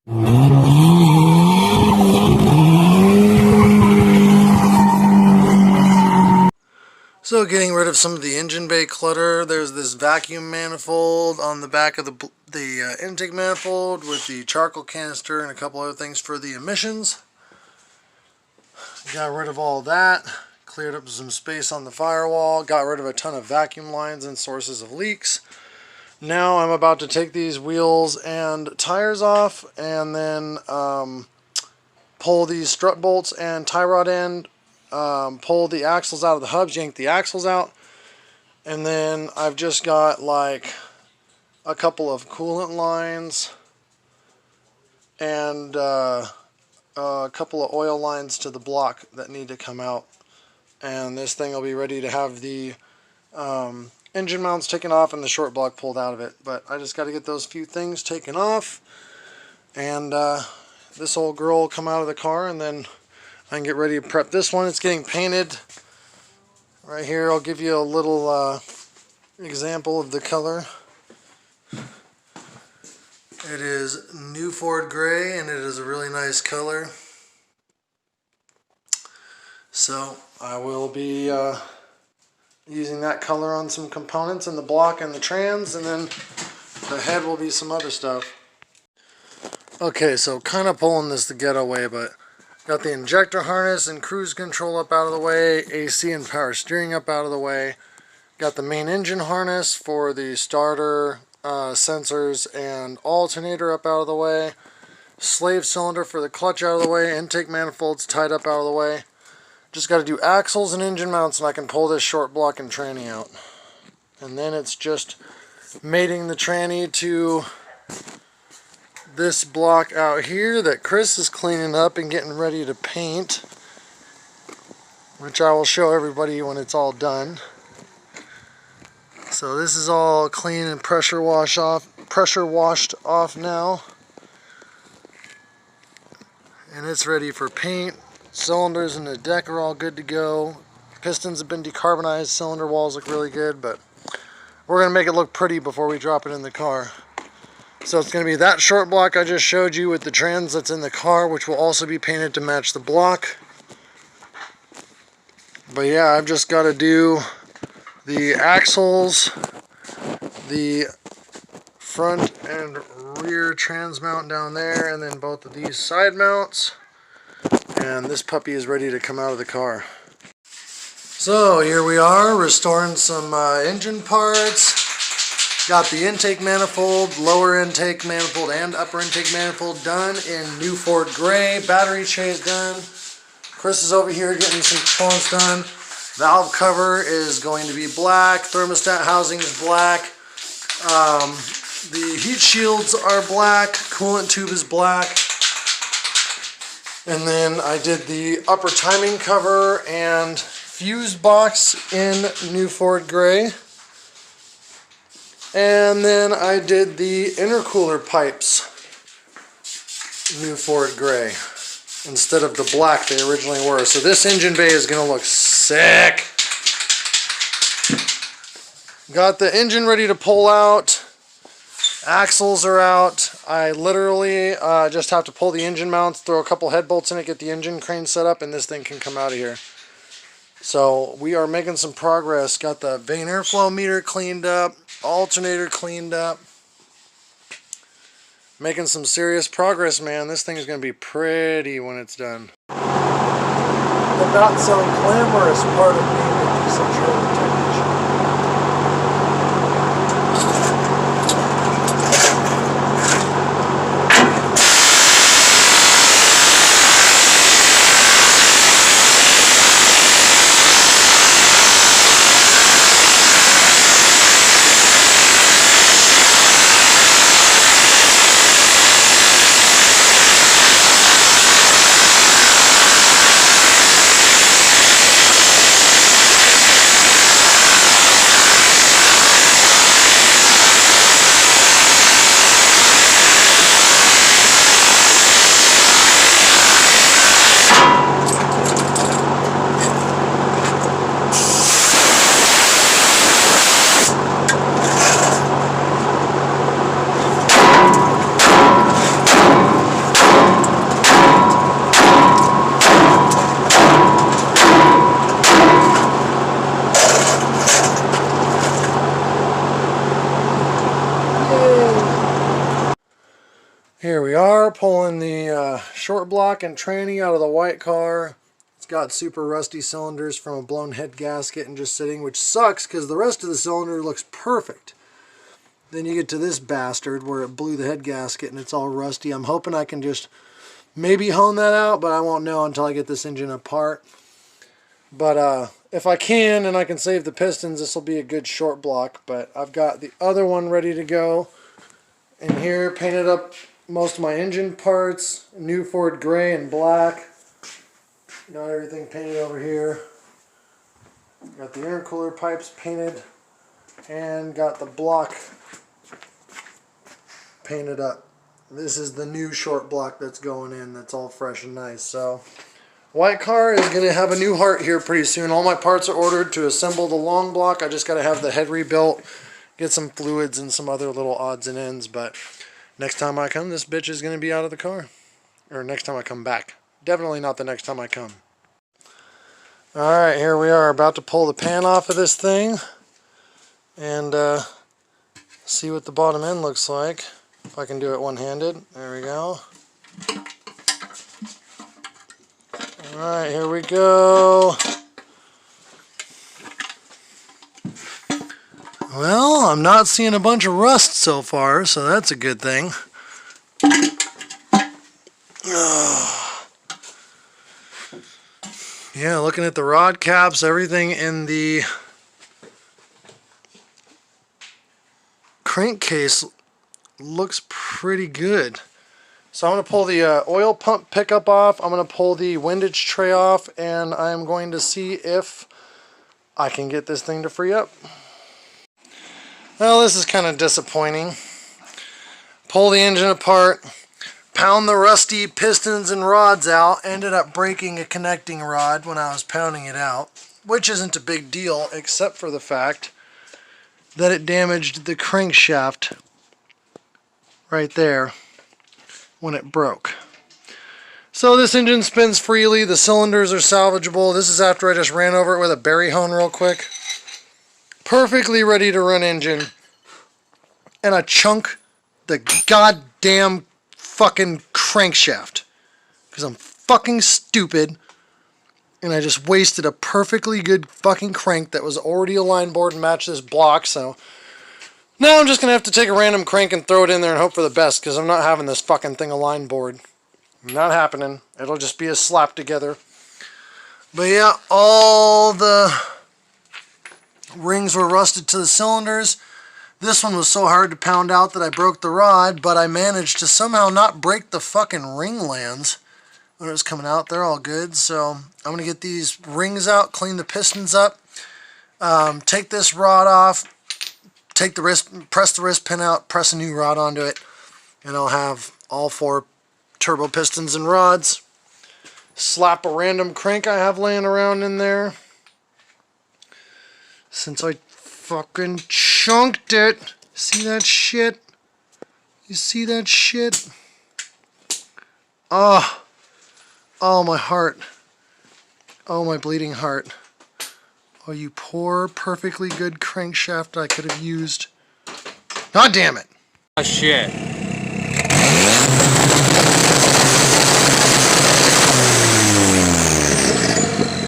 So getting rid of some of the engine bay clutter, there's this vacuum manifold on the back of the intake manifold with the charcoal canister and a couple other things for the emissions. Got rid of all that, cleared up some space on the firewall, got rid of a ton of vacuum lines and sources of leaks. Now I'm about to take these wheels and tires off and then pull these strut bolts and tie rod end, pull the axles out of the hubs, yank the axles out, and then I've just got like a couple of coolant lines and a couple of oil lines to the block that need to come out, and this thing will be ready to have the engine mounts taken off and the short block pulled out of it. But I just got to get those few things taken off, and this old girl will come out of the car, and then I can get ready to prep this one. It's getting painted right here. I'll give you a little example of the color. It is New Ford Gray, and it is a really nice color. So I will be using that color on some components in the block and the trans, and then the head will be some other stuff. Okay, so kind of pulling this the ghetto way, but got the injector harness and cruise control up out of the way, AC and power steering up out of the way. Got the main engine harness for the starter, sensors, and alternator up out of the way. Slave cylinder for the clutch out of the way. Intake manifolds tied up out of the way. Just got to do axles and engine mounts, and I can pull this short block and tranny out. And then it's just mating the tranny to this block out here that Chris is cleaning up and getting ready to paint, which I will show everybody when it's all done. So this is all clean and pressure washed off now, and it's ready for paint. Cylinders and the deck are all good to go. Pistons have been decarbonized. Cylinder walls look really good, but we're going to make it look pretty before we drop it in the car. So it's going to be that short block I just showed you with the trans that's in the car, which will also be painted to match the block. But yeah, I've just got to do the axles, the front and rear trans mount down there, and then both of these side mounts. And this puppy is ready to come out of the car. So here we are, restoring some engine parts. Got the intake manifold, lower intake manifold, and upper intake manifold done in New Ford Gray. Battery tray is done. Chris is over here getting some components done. Valve cover is going to be black. Thermostat housing is black. The heat shields are black. Coolant tube is black. And then I did the upper timing cover and fuse box in New Ford Gray. And then I did the intercooler pipes, New Ford Gray, instead of the black they originally were. So this engine bay is going to look sick. Got the engine ready to pull out. Axles are out. I literally just have to pull the engine mounts, throw a couple head bolts in it, get the engine crane set up, and this thing can come out of here. So we are making some progress. Got the vane airflow meter cleaned up, alternator cleaned up. Making some serious progress, man. This thing is going to be pretty when it's done. The not so glamorous part of being a diesel trailer technician. Here we are, pulling the short block and tranny out of the white car. It's got super rusty cylinders from a blown head gasket and just sitting, which sucks because the rest of the cylinder looks perfect. Then you get to this bastard where it blew the head gasket and it's all rusty. I'm hoping I can just maybe hone that out, but I won't know until I get this engine apart. But if I can and I can save the pistons, this will be a good short block. But I've got the other one ready to go. In here, painted up most of my engine parts, new Ford gray and black. Got everything painted over here. Got the intercooler pipes painted and got the block painted up. This is the new short block that's going in, that's all fresh and nice. So white car is going to have a new heart here pretty soon. All my parts are ordered to assemble the long block. I just got to have the head rebuilt, get some fluids and some other little odds and ends, but next time I come, this bitch is going to be out of the car. Or next time I come back. Definitely not the next time I come. Alright, here we are about to pull the pan off of this thing. And see what the bottom end looks like. If I can do it one-handed. There we go. Alright, here we go. Well, I'm not seeing a bunch of rust so far, so that's a good thing. Yeah, looking at the rod caps, everything in the crankcase looks pretty good. So I'm going to pull the oil pump pickup off, I'm going to pull the windage tray off, and I'm going to see if I can get this thing to free up. Well, this is kind of disappointing. Pull the engine apart, pound the rusty pistons and rods out, ended up breaking a connecting rod when I was pounding it out, which isn't a big deal except for the fact that it damaged the crankshaft right there when it broke. So this engine spins freely, the cylinders are salvageable. This is after I just ran over it with a berry hone real quick. Perfectly ready to run engine, and I chunk the goddamn fucking crankshaft because I'm fucking stupid, and I just wasted a perfectly good fucking crank that was already a line board and matched this block. So now I'm just gonna have to take a random crank and throw it in there and hope for the best, because I'm not having this fucking thing a line board. Not happening. It'll just be a slap together. But yeah, all the rings were rusted to the cylinders. This one was so hard to pound out that I broke the rod, but I managed to somehow not break the fucking ring lands when it was coming out. They're all good. So I'm going to get these rings out, clean the pistons up, take this rod off, take the wrist, press the wrist pin out, press a new rod onto it, and I'll have all 4 turbo pistons and rods. Slap a random crank I have laying around in there, since I fucking chunked it. See that shit? You see that shit? Oh, oh my heart. Oh, my bleeding heart. Oh, you poor, perfectly good crankshaft I could have used. God damn it. Oh shit.